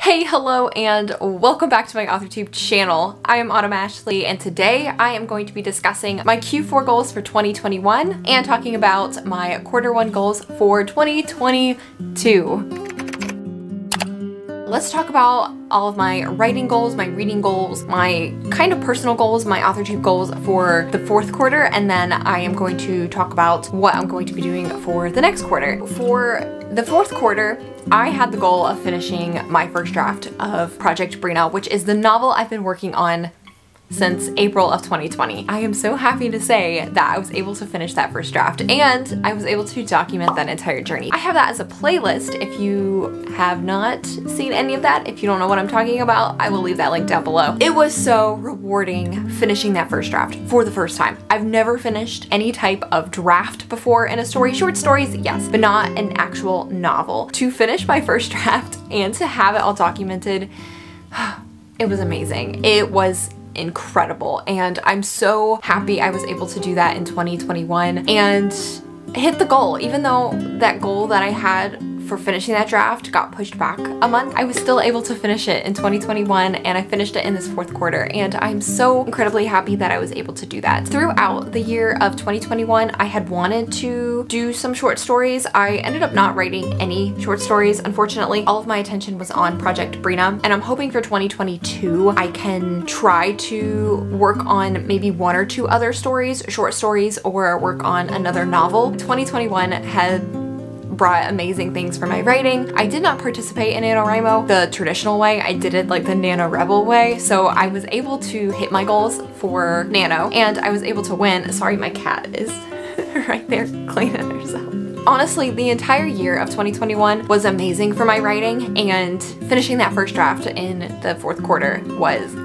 Hey, hello, and welcome back to my AuthorTube channel. I am Autumn Ashley, and today I am going to be discussing my Q4 goals for 2021 and talking about my Q1 goals for 2022. Let's talk about all of my writing goals, my reading goals, my kind of personal goals, my AuthorTube goals for the fourth quarter, and then I am going to talk about what I'm going to be doing for the next quarter. For the fourth quarter, I had the goal of finishing my first draft of Project Brina, which is the novel I've been working on since April of 2020. I am so happy to say that I was able to finish that first draft and I was able to document that entire journey. I have that as a playlist. If you have not seen any of that, if you don't know what I'm talking about, I will leave that link down below. It was so rewarding finishing that first draft for the first time. I've never finished any type of draft before in a story. Short stories, yes, but not an actual novel. To finish my first draft and to have it all documented, it was amazing. It was incredible, and I'm so happy I was able to do that in 2021 and hit the goal. Even though that goal that I had for finishing that draft got pushed back a month, I was still able to finish it in 2021, and I finished it in this fourth quarter, and I'm so incredibly happy that I was able to do that. Throughout the year of 2021, I had wanted to do some short stories. I ended up not writing any short stories, unfortunately. All of my attention was on Project Brina, and I'm hoping for 2022 I can try to work on maybe one or two other stories, short stories, or work on another novel. 2021 had brought amazing things for my writing. I did not participate in NaNoWriMo the traditional way. I did it like the NaNoRebel way. So I was able to hit my goals for Nano, and I was able to win. Sorry, my cat is right there cleaning herself. Honestly, the entire year of 2021 was amazing for my writing, and finishing that first draft in the fourth quarter was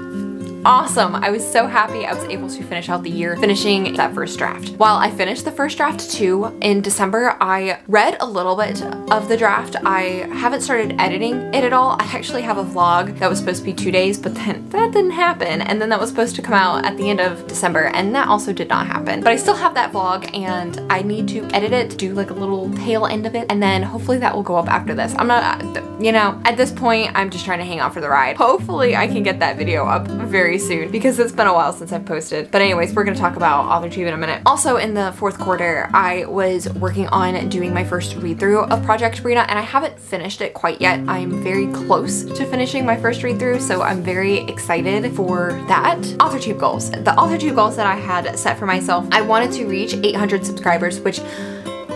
awesome. I was so happy I was able to finish out the year finishing that first draft. While I finished the first draft too in December, I read a little bit of the draft. I haven't started editing it at all. I actually have a vlog that was supposed to be 2 days, but then that didn't happen. And then that was supposed to come out at the end of December, and that also did not happen. But I still have that vlog, and I need to edit it, do like a little tail end of it, and then hopefully that will go up after this. I'm not, you know, at this point, I'm just trying to hang out for the ride. Hopefully I can get that video up very soon, because it's been a while since I've posted. But anyways, we're gonna talk about AuthorTube in a minute. Also in the fourth quarter, I was working on doing my first read-through of Project Brina, and I haven't finished it quite yet. I'm very close to finishing my first read-through, so I'm very excited for that. AuthorTube goals. The AuthorTube goals that I had set for myself, I wanted to reach 800 subscribers, which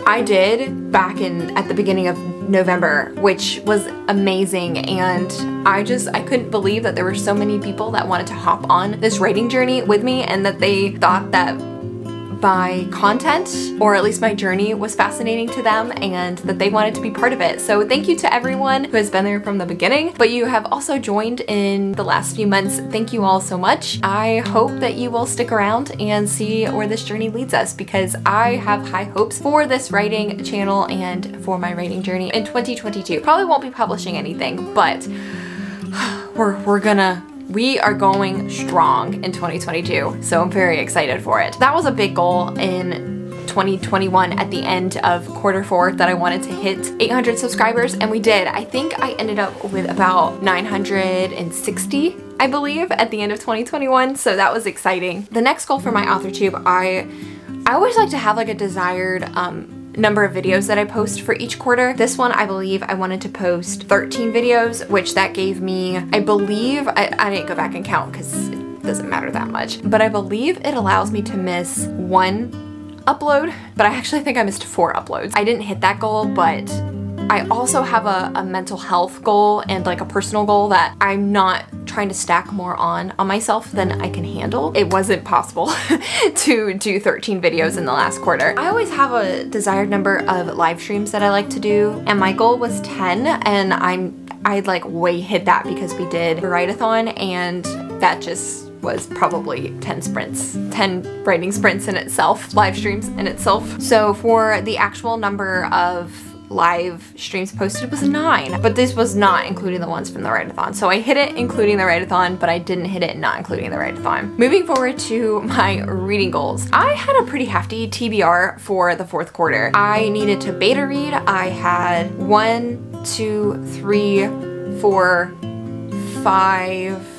I did back at the beginning of November, which was amazing, and I couldn't believe that there were so many people that wanted to hop on this writing journey with me, and that they thought that my content, or at least my journey, was fascinating to them, and that they wanted to be part of it. So thank you to everyone who has been there from the beginning, but you have also joined in the last few months. Thank you all so much. I hope that you will stick around and see where this journey leads us, because I have high hopes for this writing channel and for my writing journey in 2022. Probably won't be publishing anything, but we are going strong in 2022, so I'm very excited for it. That was a big goal in 2021 at the end of Q4, that I wanted to hit 800 subscribers, and we did. I think I ended up with about 960, I believe, at the end of 2021, so that was exciting. The next goal for my AuthorTube, I always like to have like a desired number of videos that I post for each quarter. This one, I believe I wanted to post 13 videos, which that gave me, I believe, I didn't go back and count because it doesn't matter that much, but I believe it allows me to miss one upload, but I actually think I missed 4 uploads. I didn't hit that goal, but I also have a mental health goal and like a personal goal that I'm not trying to stack more on myself than I can handle. It wasn't possible to do 13 videos in the last quarter. I always have a desired number of live streams that I like to do, and my goal was 10, and I'd like way hit that because we did a write-a-thon, and that just was probably 10 sprints, 10 writing sprints in itself, live streams in itself. So for the actual number of live streams posted was 9, but this was not including the ones from the write-a-thon. So I hit it including the write-a-thon, but I didn't hit it not including the write-a-thon. Moving forward to my reading goals. I had a pretty hefty TBR for the fourth quarter. I needed to beta read. I had 1, 2, 3, 4, 5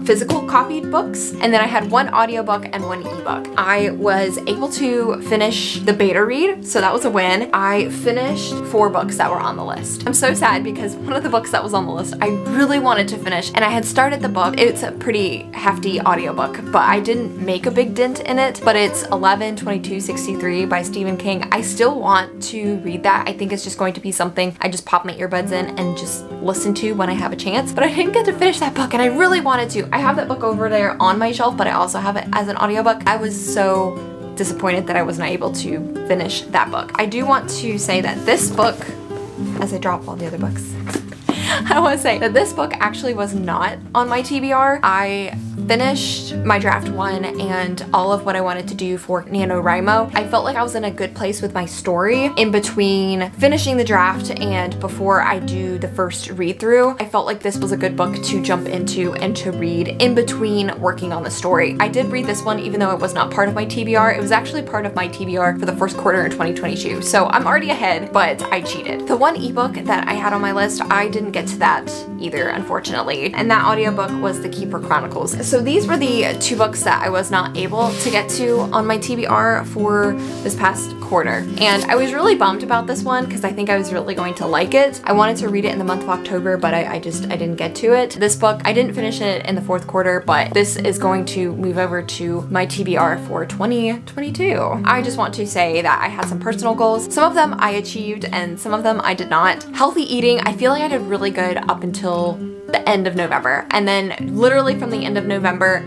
physical copied books, and then I had 1 audiobook and 1 ebook. I was able to finish the beta read, so that was a win. I finished 4 books that were on the list. I'm so sad because one of the books that was on the list I really wanted to finish, and I had started the book. It's a pretty hefty audiobook, but I didn't make a big dent in it, but it's 11/22/63 by Stephen King. I still want to read that. I think it's just going to be something I just pop my earbuds in and just listen to when I have a chance, but I didn't get to finish that book and I really wanted to. I have that book over there on my shelf, but I also have it as an audiobook. I was so disappointed that I wasn't able to finish that book. I do want to say that this book, as I drop all the other books, I want to say that this book actually was not on my TBR. I finished my draft 1 and all of what I wanted to do for NaNoWriMo. I felt like I was in a good place with my story in between finishing the draft and before I do the first read through. I felt like this was a good book to jump into and to read in between working on the story. I did read this one even though it was not part of my TBR. It was actually part of my TBR for the first quarter in 2022. So I'm already ahead, but I cheated. The 1 ebook that I had on my list, I didn't get to that either, unfortunately. And that audiobook was The Keeper Chronicles. So these were the 2 books that I was not able to get to on my TBR for this past quarter. And I was really bummed about this one because I think I was really going to like it. I wanted to read it in the month of October, but I didn't get to it. This book, I didn't finish it in the 4th quarter, but this is going to move over to my TBR for 2022. I just want to say that I had some personal goals. Some of them I achieved and some of them I did not. Healthy eating, I feel like I did really good up until the end of November. And then literally from the end of November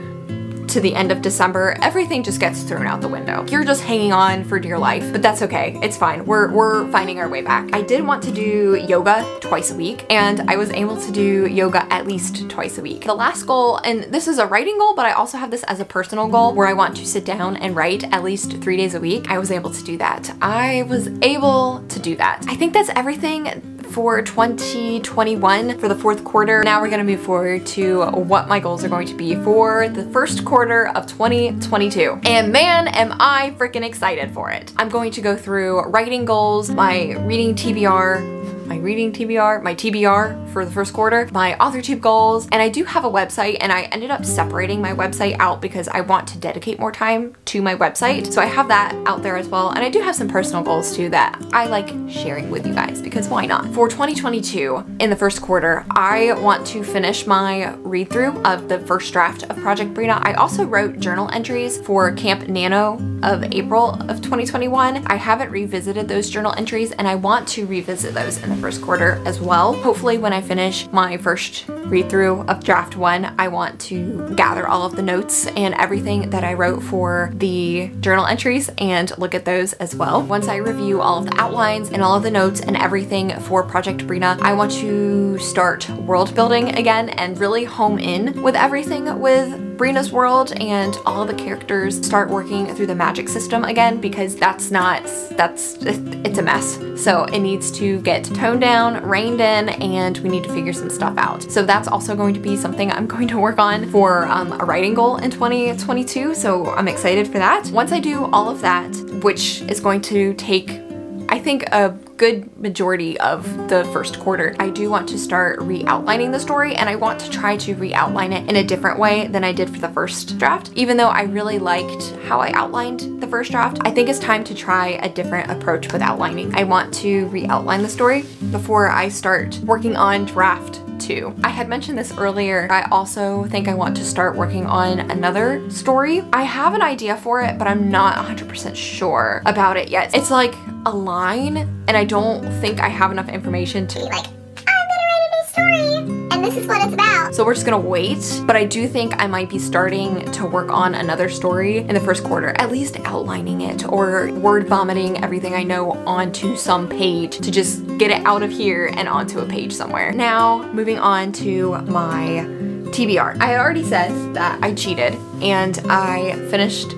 to the end of December, everything just gets thrown out the window. You're just hanging on for dear life, but that's okay. It's fine. We're finding our way back. I did want to do yoga twice a week, and I was able to do yoga at least twice a week. The last goal, and this is a writing goal, but I also have this as a personal goal where I want to sit down and write at least 3 days a week. I was able to do that. I think that's everything for 2021 for the 4th quarter. Now we're gonna move forward to what my goals are going to be for the 1st quarter of 2022. And man, am I freaking excited for it. I'm going to go through writing goals, my reading TBR, my TBR for the 1st quarter, my authortube goals, and I do have a website, and I ended up separating my website out because I want to dedicate more time to my website. So I have that out there as well, and I do have some personal goals too that I like sharing with you guys because why not? For 2022, in the 1st quarter, I want to finish my read through of the first draft of Project Brina. I also wrote journal entries for Camp Nano of April of 2021. I haven't revisited those journal entries, and I want to revisit those in the 1st quarter as well. Hopefully when I finish my first read through of draft 1, I want to gather all of the notes and everything that I wrote for the journal entries and look at those as well. Once I review all of the outlines and all of the notes and everything for Project Brina, I want to start world building again and really home in with everything with Brina's world and all the characters, start working through the magic system again because it's a mess. So it needs to get toned down, reined in, and we need to figure some stuff out. So that's also going to be something I'm going to work on for a writing goal in 2022. So I'm excited for that. Once I do all of that, which is going to take, I think, a good majority of the 1st quarter, I do want to start re-outlining the story, and I want to try to re-outline it in a different way than I did for the first draft. Even though I really liked how I outlined the first draft, I think it's time to try a different approach with outlining. I want to re-outline the story before I start working on draft 2. I had mentioned this earlier. I also think I want to start working on another story. I have an idea for it, but I'm not 100% sure about it yet. It's like a line, and I don't think I have enough information to be like, I'm gonna write a new story, and this is what it's about. So we're just gonna wait, but I do think I might be starting to work on another story in the 1st quarter, at least outlining it or word vomiting everything I know onto some page to just get it out of here and onto a page somewhere. Now, moving on to my TBR. I already said that I cheated and I finished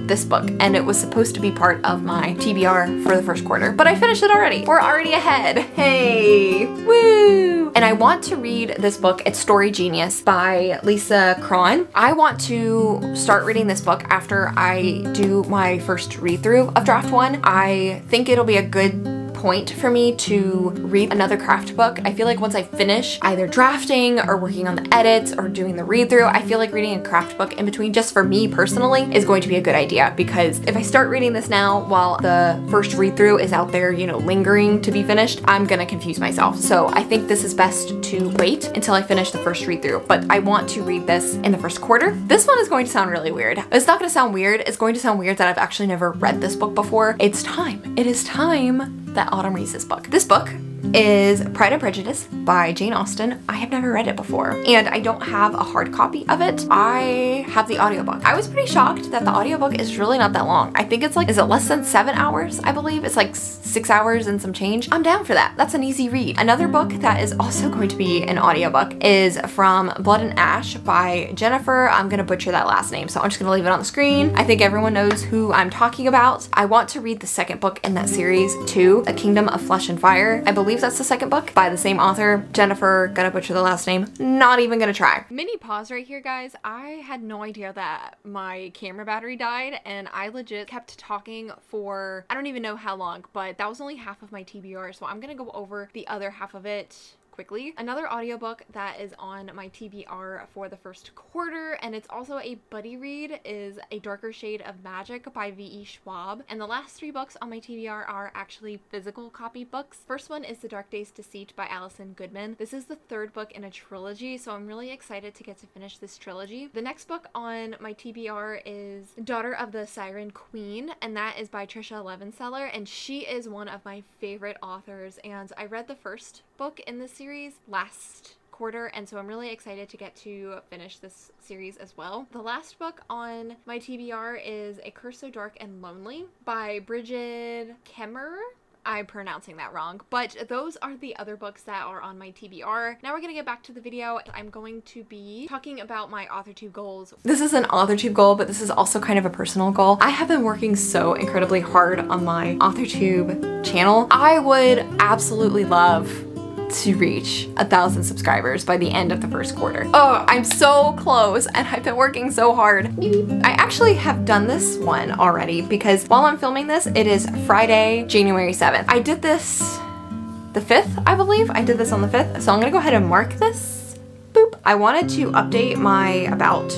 this book, and it was supposed to be part of my TBR for the 1st quarter, but I finished it already. We're already ahead. Hey, woo! And I want to read this book. It's Story Genius by Lisa Cron. I want to start reading this book after I do my first read through of draft 1. I think it'll be a good point for me to read another craft book. I feel like once I finish either drafting or working on the edits or doing the read through, I feel like reading a craft book in between, just for me personally, is going to be a good idea, because if I start reading this now while the first read through is out there, you know, lingering to be finished, I'm gonna confuse myself. So I think this is best to wait until I finish the first read through, but I want to read this in the first quarter. This one is going to sound really weird. It's not gonna sound weird. It's going to sound weird that I've actually never read this book before. It's time. It is time that Autumn reads this book. This book is Pride and Prejudice by Jane Austen. I have never read it before, and I don't have a hard copy of it. I have the audiobook. I was pretty shocked that the audiobook is really not that long. I think it's like, is it less than 7 hours? I believe it's like 6 hours and some change. I'm down for that. That's an easy read. Another book that is also going to be an audiobook is From Blood and Ash by Jennifer. I'm gonna butcher that last name, so I'm just gonna leave it on the screen. I think everyone knows who I'm talking about. I want to read the second book in that series too, A Kingdom of Flesh and Fire. I believe that's the second book by the same author. Jennifer, gonna butcher the last name. Not even gonna try. Mini pause right here, guys. I had no idea that my camera battery died, and I legit kept talking for, I don't even know how long, but that was only half of my TBR, so I'm gonna go over the other half of it quickly. Another audiobook that is on my TBR for the first quarter, and it's also a buddy read, is A Darker Shade of Magic by V.E. Schwab. And the last 3 books on my TBR are actually physical copy books. First one is The Dark Day's Deceit by Alison Goodman. This is the 3rd book in a trilogy, so I'm really excited to get to finish this trilogy. The next book on my TBR is Daughter of the Siren Queen, and that is by Trisha Levenseller, and she is one of my favorite authors, and I read the first book in this series last quarter, and so I'm really excited to get to finish this series as well. The last book on my TBR is A Curse So Dark and Lonely by Bridget Kemmerer. I'm pronouncing that wrong, but those are the other books that are on my TBR. Now we're gonna get back to the video. I'm going to be talking about my authortube goals. This is an authortube goal, but this is also kind of a personal goal. I have been working so incredibly hard on my authortube channel. I would absolutely love to reach 1,000 subscribers by the end of the first quarter. Oh, I'm so close, and I've been working so hard. I actually have done this one already, because while I'm filming this, it is Friday, January 7th. I did this the 5th, I believe. I did this on the 5th, so I'm gonna go ahead and mark this. Boop. I wanted to update my About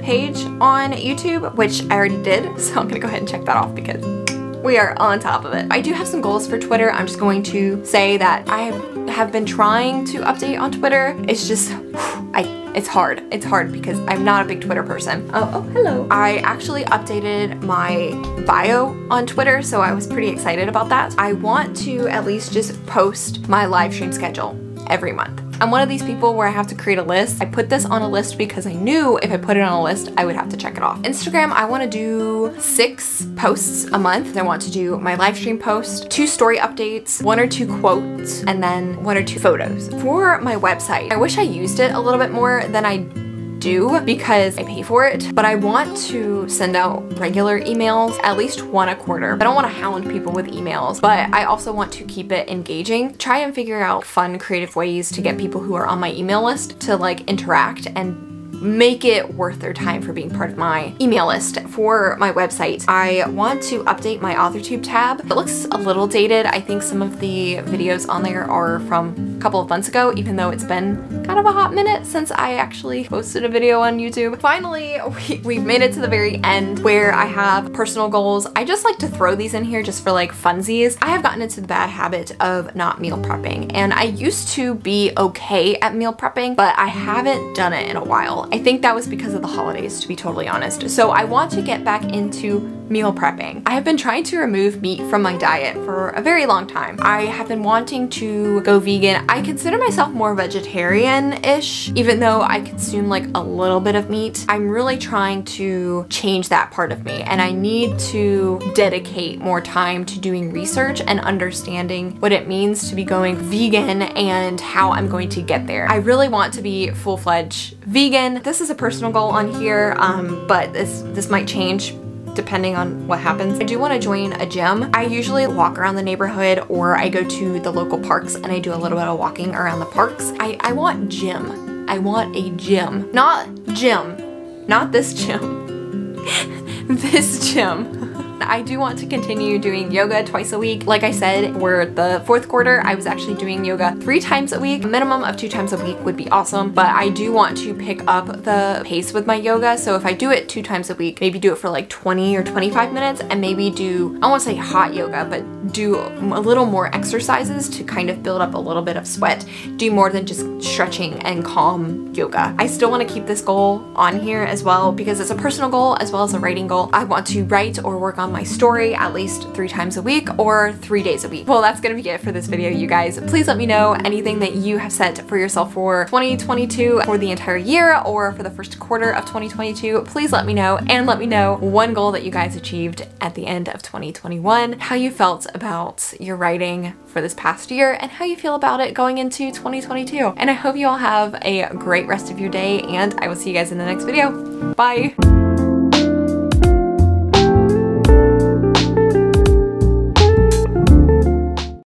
page on YouTube, which I already did, so I'm gonna go ahead and check that off because we are on top of it. I do have some goals for Twitter. I'm just going to say that I have been trying to update on Twitter. It's just, it's hard. It's hard because I'm not a big Twitter person. Oh, hello. I actually updated my bio on Twitter, so I was pretty excited about that. I want to at least just post my live stream schedule every month. I'm one of these people where I have to create a list. I put this on a list because I knew if I put it on a list, I would have to check it off. Instagram, I want to do 6 posts a month. I want to do my live stream post, 2 story updates, 1 or 2 quotes, and then 1 or 2 photos. For my website, I wish I used it a little bit more than I do because I pay for it, but I want to send out regular emails, at least 1 a quarter. I don't want to hound people with emails, but I also want to keep it engaging. Try and figure out fun, creative ways to get people who are on my email list to like interact and make it worth their time for being part of my email list. For my website, I want to update my authortube tab. It looks a little dated. I think some of the videos on there are from a couple of months ago, even though it's been kind of a hot minute since I actually posted a video on YouTube. Finally, we've made it to the very end where I have personal goals. I just like to throw these in here just for like funsies. I have gotten into the bad habit of not meal prepping, and I used to be okay at meal prepping, but I haven't done it in a while. I think that was because of the holidays, to be totally honest. So I want to get back into meal prepping. I have been trying to remove meat from my diet for a very long time. I have been wanting to go vegan. I consider myself more vegetarian-ish, even though I consume like a little bit of meat. I'm really trying to change that part of me, and I need to dedicate more time to doing research and understanding what it means to be going vegan and how I'm going to get there. I really want to be full-fledged vegan. This is a personal goal on here, but this might change depending on what happens. I do want to join a gym. I usually walk around the neighborhood, or I go to the local parks and I do a little bit of walking around the parks. I want gym. I want a gym. Not gym. Not this gym. This gym. I do want to continue doing yoga twice a week. Like I said, for the fourth quarter, I was actually doing yoga 3 times a week. A minimum of 2 times a week would be awesome, but I do want to pick up the pace with my yoga. So if I do it 2 times a week, maybe do it for like 20 or 25 minutes and maybe do, I won't say hot yoga, but do a little more exercises to kind of build up a little bit of sweat. Do more than just stretching and calm yoga. I still want to keep this goal on here as well because it's a personal goal as well as a writing goal. I want to write or work on my story at least 3 times a week or 3 days a week. Well, that's gonna be it for this video, you guys. Please let me know anything that you have set for yourself for 2022 for the entire year or for the first quarter of 2022. Please let me know, and let me know one goal that you guys achieved at the end of 2021, how you felt about your writing for this past year, and how you feel about it going into 2022. And I hope you all have a great rest of your day, and I will see you guys in the next video. Bye!